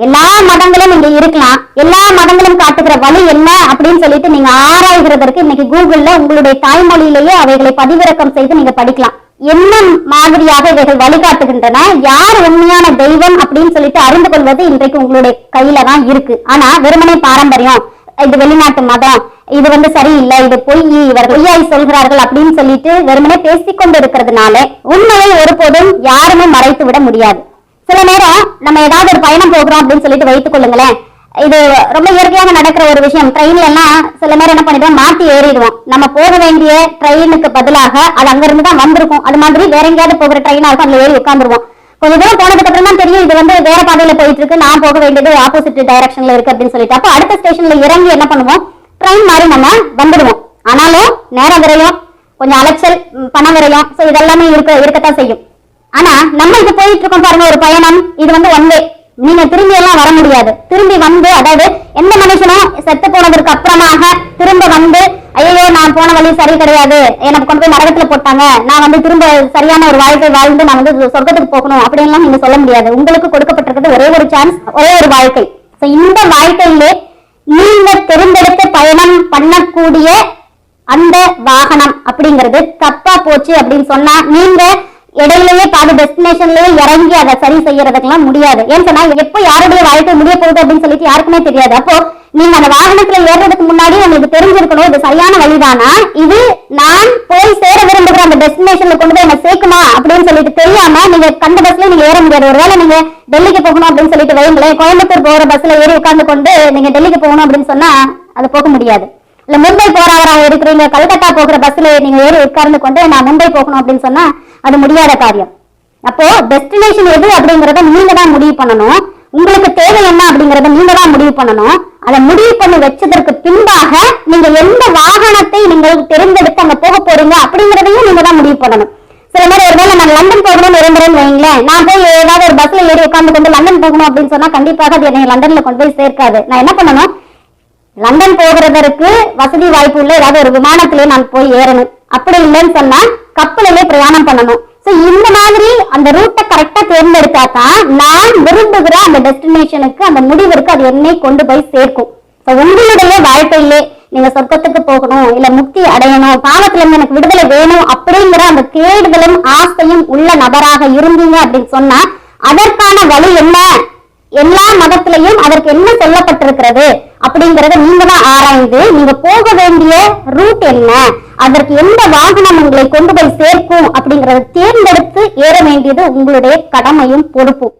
எல்லா மதங்களும் இங்க இருக்கலாம், எல்லா மதங்களும் காட்டுகிற வழி என்ன அப்படின்னு சொல்லிட்டு நீங்க ஆராய்கிறதற்கு இன்னைக்கு கூகுள்ல உங்களுடைய தாய்மொழியிலேயே அவைகளை பதிவிறக்கம் செய்து நீங்க படிக்கலாம். என்ன மாதிரியாக இவைகள் வழிகாட்டுகின்றன, யார் உண்மையான தெய்வம் அப்படின்னு சொல்லிட்டு அறிந்து கொள்வது இன்றைக்கு உங்களுடைய கையில தான் இருக்கு. ஆனா வெறுமனே பாரம்பரியம், இது வெளிநாட்டு மதம், இது சரியில்லை, இது பொய், இவர் பொய்யாய் சொல்கிறார்கள் அப்படின்னு சொல்லிட்டு வெறுமனே பேசிக்கொண்டு இருக்கிறதுனால உண்மையை ஒருபோதும் யாருமே மறைத்து விட முடியாது. சில நேரம் நம்ம ஏதாவது ஒரு பயணம் போகிறோம் அப்படின்னு சொல்லிட்டு வைத்துக் கொள்ளுங்களேன், இது ரொம்ப இயற்கையாக நடக்கிற ஒரு விஷயம். ட்ரெயின்ல எல்லாம் சில நேரம் என்ன பண்ணிடுவோம், மாத்தி ஏறிடுவோம். நம்ம போக வேண்டிய ட்ரெயினுக்கு பதிலாக அது அங்கிருந்து தான் வந்திருக்கும். அது மாதிரி வேற எங்கேயாவது போகிற ட்ரெயினா இருக்கும், அதுல ஏறி உட்காந்துருவோம். கொஞ்சம் தூரம் போனதுக்கு அப்புறம் தான் தெரியும் இது வேற பாதையில போயிட்டு இருக்கு, நான் போக வேண்டியது ஆப்போசிட் டைரக்ஷன்ல இருக்கு அப்படின்னு சொல்லிட்டு. அப்போ அடுத்த ஸ்டேஷன்ல இறங்கி என்ன பண்ணுவோம், ட்ரெயின் மாதிரி நம்ம வந்துடுவோம். ஆனாலும் நேரம் விரையும், கொஞ்சம் அலைச்சல், பணம் விரையும், சோ இதெல்லாமே இருக்கத்தான் செய்யும். ஆனா நம்ம இது போயிட்டு இருக்கோம் பாருங்க, ஒரு பயணம், இது ஒன் வே. நீங்க திரும்பி எல்லாம் வர முடியாது. திரும்பி வந்து, அதாவது எந்த மனுஷனும் செத்து போனதற்கு அப்புறமாக திரும்ப வந்து ஐயோ நான் போன வழி சரி கிடையாது, எனக்கு கொண்டு போய் நரகத்துல போட்டாங்க, நான் திரும்ப சரியான ஒரு வாழ்க்கை வாழ்ந்து நான் சொர்க்கத்துக்கு போகணும் அப்படின்லாம் நீங்க சொல்ல முடியாது. உங்களுக்கு கொடுக்கப்பட்டிருக்கிறது ஒரே ஒரு சான்ஸ், ஒரே ஒரு வாழ்க்கை. இந்த வாழ்க்கையிலே நீங்க தேர்ந்தெடுத்து பயணம் பண்ணக்கூடிய அந்த வாகனம் அப்படிங்கிறது தப்பா போச்சு அப்படின்னு சொன்னா நீங்க இடையிலேயே பாதி டெஸ்டினேஷன்லயே இறங்கி அதை சரி செய்யறதுக்கெல்லாம் முடியாது. ஏன்னு சொன்னா எப்போ யாருடைய வாழ்க்கை முடிய போகுது அப்படின்னு சொல்லிட்டு யாருக்குமே தெரியாது. அப்போ நீங்க அந்த வாகனத்துல ஏறுறதுக்கு முன்னாடி உங்களுக்கு தெரிஞ்சிருக்கணும், இது சரியான வழிதானா, இது நான் போய் சேர விரும்புகிற அந்த டெஸ்டினேஷன்ல கொண்டு போய் என்ன சேர்க்குமா அப்படின்னு சொல்லிட்டு தெரியாம நீங்க கண்ட பஸ்ல நீங்க ஏற முடியாது. ஒருவேளை நீங்க டெல்லிக்கு போகணும் அப்படின்னு சொல்லிட்டு வைங்களேன், கோயம்புத்தூர் போகிற பஸ்ல ஏறி உட்கார்ந்து கொண்டு நீங்க டெல்லிக்கு போகணும் அப்படின்னு சொன்னா அது போக முடியாது. இல்ல மும்பை போறவராக இருக்கிறீங்க, கல்கத்தா போகிற பஸ்ல நீங்க ஏறி உட்கார்ந்து கொண்டு நான் மும்பை போகணும் அப்படின்னு சொன்னா அது முடியாத காரியம். அப்போ டெஸ்டினேஷன் எது அப்படிங்கறத நீங்க தான் முடிவு பண்ணணும். உங்களுக்கு தேவை என்ன அப்படிங்கறத நீங்க தான் முடிவு பண்ணணும். அதை முடிவு பண்ணி வச்சதற்கு பின்பாக நீங்க எந்த வாகனத்தை நீங்க தேர்ந்தெடுத்து அங்க போக போறீங்க அப்படிங்கறதையும் நீங்க தான் முடிவு பண்ணணும். சில நேரம் ஒருவேளை நான் லண்டன் போகணும்னு விரும்புறேன்னு வைங்களேன், நான் போய் ஏதாவது ஒரு பஸ்ல ஏறி உட்கார்ந்து கொண்டு லண்டன் போகணும் அப்படின்னு சொன்னா கண்டிப்பாக அது என்னை லண்டன்ல கொண்டு போய் சேர்க்காது. நான் என்ன பண்ணணும், லண்டன் போகிறதற்கு வசதி வாய்ப்பு உள்ள ஏதாவது ஒரு விமானத்திலே நான் போய் ஏறணும். அப்படி இல்லைன்னு சொன்னா கப்பலிலே பிரயாணம் பண்ணணும். இந்த மாதிரி அந்த ரூட்டை கரெக்டா தேர்ந்தெடுத்தா தான் நான் விரும்புகிற அந்த டெஸ்டினேஷனுக்கு, அந்த முடிவிற்கு அது என்னை கொண்டு போய் சேர்க்கும். உங்களுடைய வாழ்க்கையிலே நீங்க சொர்க்கத்துக்கு போகணும், இல்ல முக்தி அடையணும், பாவத்துல இருந்து எனக்கு விடுதலை வேணும் அப்படிங்கிற அந்த தேடுதலும் ஆசையும் உள்ள நபராக இருந்தீங்க அப்படின்னு சொன்னா அதற்கான வழி என்ன, எல்லா மதத்திலையும் அதற்கு என்ன சொல்லப்பட்டிருக்கிறது அப்படிங்கறத நீங்க தான் ஆராய்ந்து நீங்க போக வேண்டிய ரூட் என்ன, அதற்கு எந்த வாகனம் உங்களை கொண்டு போய் சேர்க்கும் அப்படிங்கறத தேர்ந்தெடுத்து ஏற வேண்டியது உங்களுடைய கடமையும் பொறுப்பும்.